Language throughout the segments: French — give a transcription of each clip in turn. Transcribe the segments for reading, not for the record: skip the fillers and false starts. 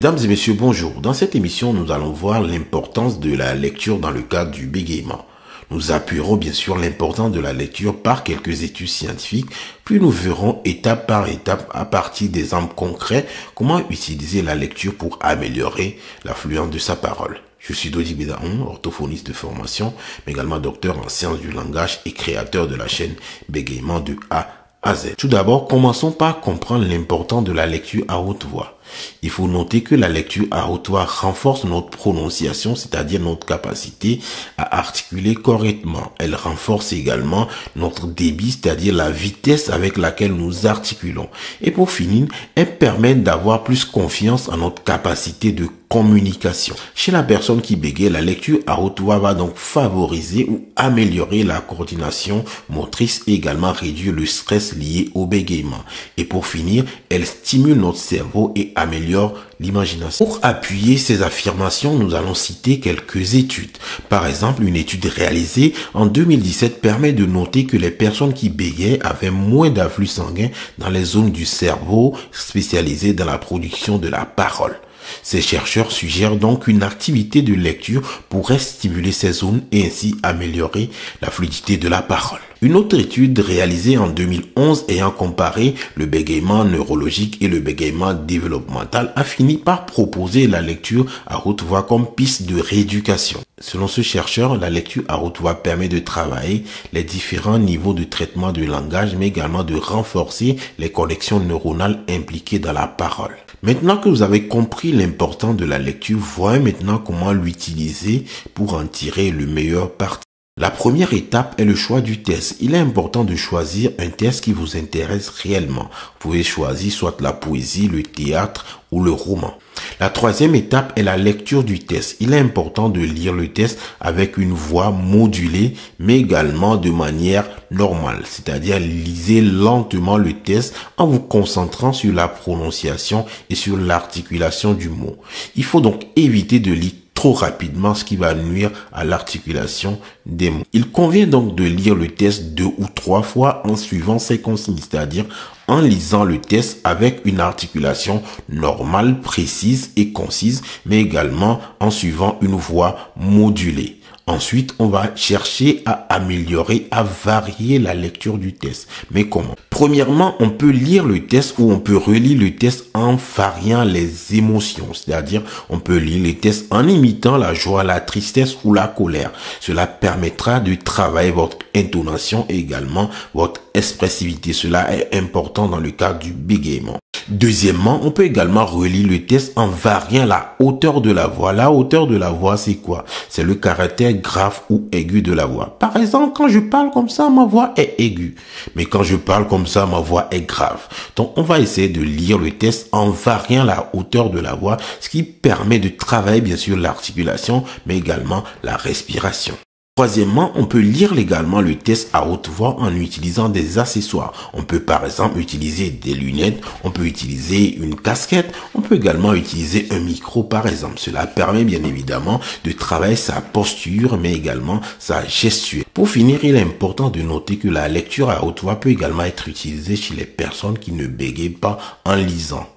Mesdames et messieurs, bonjour. Dans cette émission, nous allons voir l'importance de la lecture dans le cadre du bégaiement. Nous appuierons bien sûr l'importance de la lecture par quelques études scientifiques, puis nous verrons étape par étape, à partir d'exemples concrets, comment utiliser la lecture pour améliorer la fluence de sa parole. Je suis Dodi Bédaon, orthophoniste de formation, mais également docteur en sciences du langage et créateur de la chaîne Bégaiement de A à Z. Tout d'abord, commençons par comprendre l'importance de la lecture à haute voix. Il faut noter que la lecture à haute voix renforce notre prononciation, c'est-à-dire notre capacité à articuler correctement. Elle renforce également notre débit, c'est-à-dire la vitesse avec laquelle nous articulons. Et pour finir, elle permet d'avoir plus confiance en notre capacité de communication. Chez la personne qui bégaye, la lecture à haute voix va donc favoriser ou améliorer la coordination motrice et également réduire le stress lié au bégaiement. Et pour finir, elle stimule notre cerveau et améliore l'imagination. Pour appuyer ces affirmations, nous allons citer quelques études. Par exemple, une étude réalisée en 2017 permet de noter que les personnes qui bégayaient avaient moins d'afflux sanguin dans les zones du cerveau spécialisées dans la production de la parole. Ces chercheurs suggèrent donc qu'une activité de lecture pourrait stimuler ces zones et ainsi améliorer la fluidité de la parole. Une autre étude réalisée en 2011 ayant comparé le bégaiement neurologique et le bégaiement développemental a fini par proposer la lecture à haute voix comme piste de rééducation. Selon ce chercheur, la lecture à haute voix permet de travailler les différents niveaux de traitement du langage, mais également de renforcer les connexions neuronales impliquées dans la parole. Maintenant que vous avez compris l'importance de la lecture, voyons maintenant comment l'utiliser pour en tirer le meilleur parti. La première étape est le choix du test. Il est important de choisir un test qui vous intéresse réellement. Vous pouvez choisir soit la poésie, le théâtre ou le roman. La troisième étape est la lecture du test. Il est important de lire le test avec une voix modulée, mais également de manière normale. C'est-à-dire, lisez lentement le test en vous concentrant sur la prononciation et sur l'articulation du mot. Il faut donc éviter de lire trop rapidement, ce qui va nuire à l'articulation des mots. Il convient donc de lire le test 2 ou 3 fois en suivant ces consignes, c'est-à-dire en lisant le test avec une articulation normale, précise et concise, mais également en suivant une voix modulée. Ensuite, on va chercher à améliorer, à varier la lecture du test. Mais comment? Premièrement, on peut lire le test ou on peut relire le test en variant les émotions. C'est-à-dire, on peut lire le test en imitant la joie, la tristesse ou la colère. Cela permettra de travailler votre intonation et également votre expressivité. Cela est important dans le cadre du bégaiement. Deuxièmement, on peut également relire le test en variant la hauteur de la voix. La hauteur de la voix, c'est quoi? C'est le caractère grave ou aigu de la voix. Par exemple, quand je parle comme ça, ma voix est aiguë. Mais quand je parle comme ça, ma voix est grave. Donc, on va essayer de lire le test en variant la hauteur de la voix, ce qui permet de travailler bien sûr l'articulation, mais également la respiration. Troisièmement, on peut lire également le test à haute voix en utilisant des accessoires. On peut par exemple utiliser des lunettes, on peut utiliser une casquette, on peut également utiliser un micro par exemple. Cela permet bien évidemment de travailler sa posture mais également sa gestuelle. Pour finir, il est important de noter que la lecture à haute voix peut également être utilisée chez les personnes qui ne bégayent pas en lisant.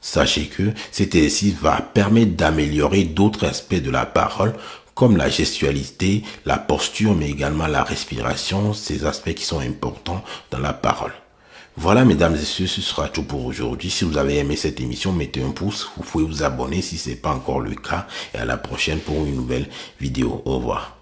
Sachez que cet exercice va permettre d'améliorer d'autres aspects de la parole comme la gestualité, la posture, mais également la respiration, ces aspects qui sont importants dans la parole. Voilà, mesdames et messieurs, ce sera tout pour aujourd'hui. Si vous avez aimé cette émission, mettez un pouce. Vous pouvez vous abonner si ce n'est pas encore le cas. Et à la prochaine pour une nouvelle vidéo. Au revoir.